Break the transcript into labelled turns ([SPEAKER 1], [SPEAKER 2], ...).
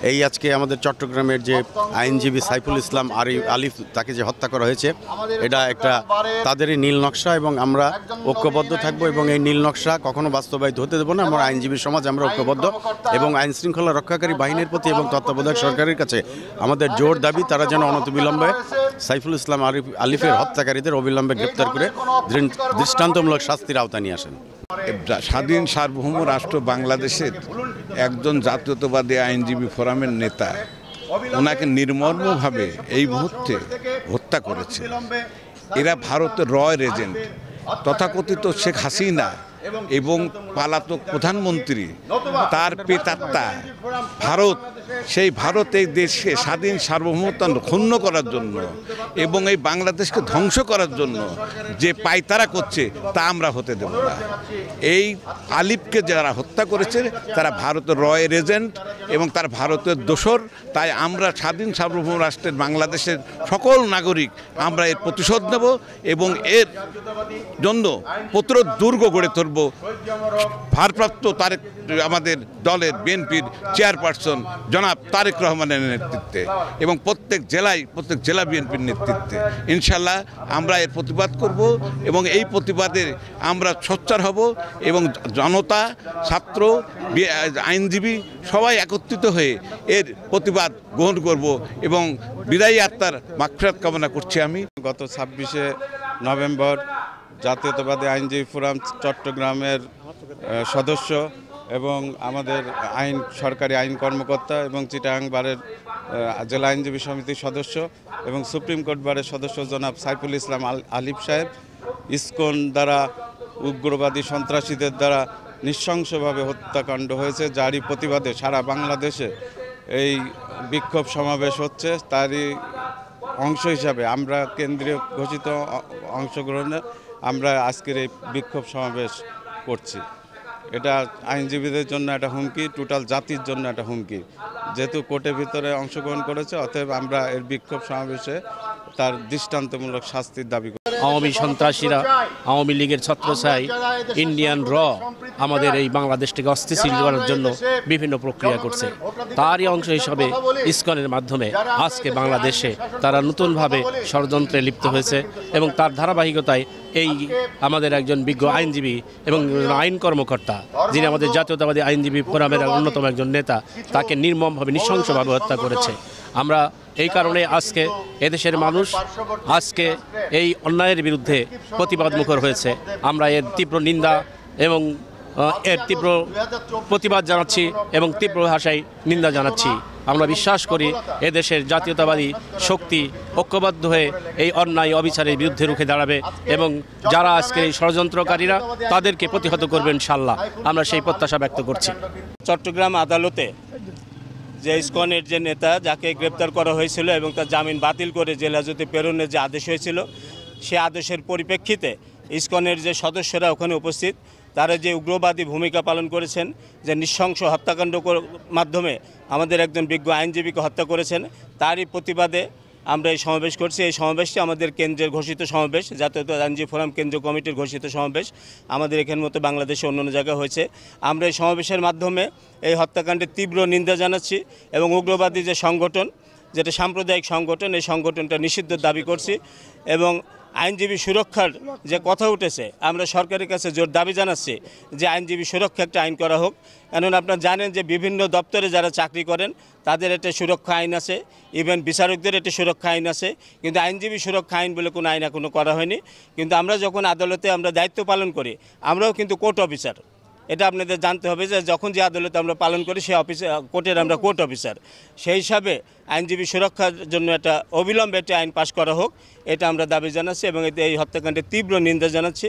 [SPEAKER 1] এই আজকে আমাদের চট্টগ্রামের যে আইনজীবী সাইফুল ইসলাম আলিফ তাকে যে হত্যা করা হয়েছে, এটা একটা তাদেরই নীল নকশা এবং আমরা ঐক্যবদ্ধ থাকবো এবং এই নীল নকশা কখনো বাস্তবায়িত হতে দেবো না। আমরা আইনজীবী সমাজ আমরা ঐক্যবদ্ধ এবং আইন শৃঙ্খলা রক্ষাকারী বাহিনীর প্রতি এবং তত্ত্বাবধায়ক সরকারের কাছে আমাদের জোর দাবি তারা যেন অনতিবিলম্বে সাইফুল ইসলাম আলিফের হত্যাকারীদের অবিলম্বে গ্রেপ্তার করে দৃষ্টান্তমূলক শাস্তির আওতায় নিয়ে আসেন।
[SPEAKER 2] স্বাধীন সার্বভৌম রাষ্ট্র বাংলাদেশের একজন জাতীয়তাবাদী আইনজীবী ফোরামের নেতা, ওনাকে নির্মমভাবে এই মুহূর্তে হত্যা করেছে। এরা ভারতের রয়্যাল এজেন্ট তথাকথিত শেখ হাসিনা এবং পলাতক প্রধানমন্ত্রী তার প্রেতাত্মা ভারত, সেই ভারত এই দেশকে স্বাধীন সার্বভৌমত্ব ক্ষুণ্ণ করার জন্য এবং এই বাংলাদেশকে ধ্বংস করার জন্য যে পায়তারা করছে তা আমরা হতে দেব না। এই আলিফকে যারা হত্যা করেছে তারা ভারতের রয়্যাল এজেন্ট এবং তার ভারতের দোসর। তাই আমরা স্বাধীন সার্বভৌম রাষ্ট্রের বাংলাদেশের সকল নাগরিক আমরা এর প্রতিশোধ নেব এবং এর জন্য দুর্গ গড়ে তুলব। ভারপ্রাপ্ত আমাদের দলের বিএনপির চেয়ারপারসন জনাব তারেক রহমানের নেতৃত্বে এবং প্রত্যেক জেলা বিএনপির নেতৃত্বে ইনশাল্লাহ আমরা এর প্রতিবাদ করব এবং এই প্রতিবাদে আমরা সোচ্চার হব এবং জনতা, ছাত্র, আইনজীবী সবাই একত্রিত হয়ে এর প্রতিবাদ গ্রহণ করব এবং বিদায়ী আত্মার মাগফিরাত কামনা করছি। আমি
[SPEAKER 1] গত 26শে নভেম্বর জাতীয়তাবাদী আইনজীবী ফোরাম চট্টগ্রামের সদস্য এবং আমাদের সরকারি আইন কর্মকর্তা এবং চিটাগাং বারের জেলা আইনজীবী সমিতির সদস্য এবং সুপ্রিম কোর্ট বারের সদস্য জনাব সাইফুল ইসলাম আলিফ সাহেব ইসকন দ্বারা উগ্রবাদী সন্ত্রাসীদের দ্বারা নৃশংসভাবে হত্যাকাণ্ড হয়েছে, যারই প্রতিবাদে সারা বাংলাদেশে এই বিক্ষোভ সমাবেশ হচ্ছে। তারই অংশ হিসাবে আমরা কেন্দ্রীয় ঘোষিত অংশগ্রহণে আমরা আজকের এই বিক্ষোভ সমাবেশ করছি। এটা আইনজীবীদের জন্য একটা হুমকি, টোটাল জাতির জন্য একটা হুমকি। যেহেতু কোর্টের ভিতরে অংশগ্রহণ করেছে, অতএব আমরা এর বিক্ষোভ সমাবেশে তার দৃষ্টান্তমূলক শাস্তির দাবি করি।
[SPEAKER 3] আওয়ামী সন্ত্রাসীরা, আওয়ামী লীগের ছত্রছায়ায় ইন্ডিয়ান আমাদের এই বাংলাদেশটিকে অস্থিতিশীল করার জন্য বিভিন্ন প্রক্রিয়া করছে। তারই অংশ হিসাবে ইসকনের মাধ্যমে আজকে বাংলাদেশে তারা নতুনভাবে ষড়যন্ত্রে লিপ্ত হয়েছে এবং তার ধারাবাহিকতায় এই আমাদের একজন বিজ্ঞ আইনজীবী এবং আইন কর্মকর্তা, যিনি আমাদের জাতীয়তাবাদী আইনজীবী ফোরামের অন্যতম একজন নেতা, তাকে নির্মমভাবে নৃশংসভাবে হত্যা করেছে। আমরা এই কারণে আজকে এদেশের মানুষ আজকে এই অন্যায়ের বিরুদ্ধে প্রতিবাদমুখর হয়েছে। আমরা এর তীব্র নিন্দা এবং এর তীব্র প্রতিবাদ জানাচ্ছি এবং তীব্র ভাষায় নিন্দা জানাচ্ছি। আমরা বিশ্বাস করি এদেশের জাতীয়তাবাদী শক্তি ঐক্যবদ্ধ হয়ে এই অন্যায় অবিচারের বিরুদ্ধে রুখে দাঁড়াবে এবং যারা আজকে এই ষড়যন্ত্রকারীরা তাদেরকে প্রতিহত করবেন ইনশাআল্লাহ। আমরা সেই প্রত্যাশা ব্যক্ত করছি।
[SPEAKER 4] চট্টগ্রাম আদালতে যে ইসকনের যে নেতা যাকে গ্রেপ্তার করা হয়েছিল এবং তার জামিন বাতিল করে জেল হাজতে প্রেরণের যে আদেশ হয়েছিল, সে আদেশের পরিপ্রেক্ষিতে ইসকনের যে সদস্যরা ওখানে উপস্থিত, তারা যে উগ্রবাদী ভূমিকা পালন করেছেন, যে নৃশংস হত্যাকাণ্ড মাধ্যমে আমাদের একজন বিজ্ঞ আইনজীবীকে হত্যা করেছেন, তারই প্রতিবাদে আমরা এই সমাবেশ করছি। এই সমাবেশটি আমাদের কেন্দ্রের ঘোষিত সমাবেশ, জাতীয়তাবাদী আইনজীবী ফোরাম কেন্দ্রীয় কমিটির ঘোষিত সমাবেশ। আমাদের এখানের মতো বাংলাদেশে অন্যান্য জায়গায় হয়েছে। আমরা এই সমাবেশের মাধ্যমে এই হত্যাকাণ্ডের তীব্র নিন্দা জানাচ্ছি এবং উগ্রবাদী যে সংগঠন, যেটা সাম্প্রদায়িক সংগঠন, এই সংগঠনটা নিষিদ্ধ দাবি করছি এবং আইনজীবী সুরক্ষার যে কথা উঠেছে, আমরা সরকারের কাছে জোর দাবি জানাচ্ছি যে আইনজীবী সুরক্ষা একটা আইন করা হোক। কারণ আপনারা জানেন যে বিভিন্ন দপ্তরে যারা চাকরি করেন তাদের একটা সুরক্ষা আইন আছে, ইভেন বিচারকদের একটা সুরক্ষা আইন আছে, কিন্তু আইনজীবী সুরক্ষা আইন বলে কোনো আইন এখনও করা হয়নি। কিন্তু আমরা যখন আদালতে আমরা দায়িত্ব পালন করি, আমরাও কিন্তু কোর্ট অফিসার। এটা আপনাদের জানতে হবে যে যখন যে আদালতে আমরা পালন করি সেই কোর্টের আমরা কোর্ট অফিসার। সেই হিসাবে আইনজীবী সুরক্ষার জন্য একটা অবিলম্বে একটা আইন পাশ করা হোক, এটা আমরা দাবি জানাচ্ছি এবং এই হত্যাকাণ্ডের তীব্র নিন্দা জানাচ্ছি।